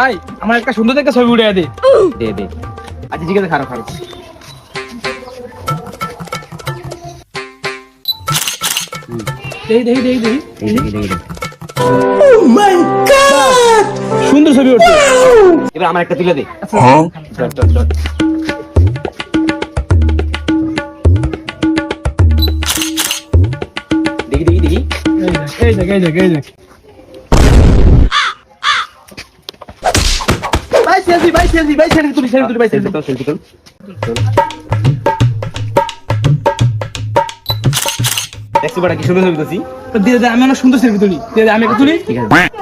ভাই আমার একটা সুন্দর একটা ছবি উঠে দে। দে দে। আচ্ছা ঠিক আছে, খারাপ খারাপ। দেই দেই দেই দেই। এই দেখি দেখি। সুন্দর ছবি উঠছে। এবার আমার একটা তুলে দে। চল চল চল। দেখি দেখি দেখি। এই দেখ এই দেখ এই দেখ। ভাই সেলফি ভাই সেলফি ভাই সেলফি তুলি সেলফি তুলি ভাই সেলফি। সেলফি তুল। দেখছি বড় কি সুন্দর ছবি তুলছি। দে দে আমি অনেক সুন্দর সেলফি তুলি। দে দে আমি একটা তুলি। ঠিক আছে।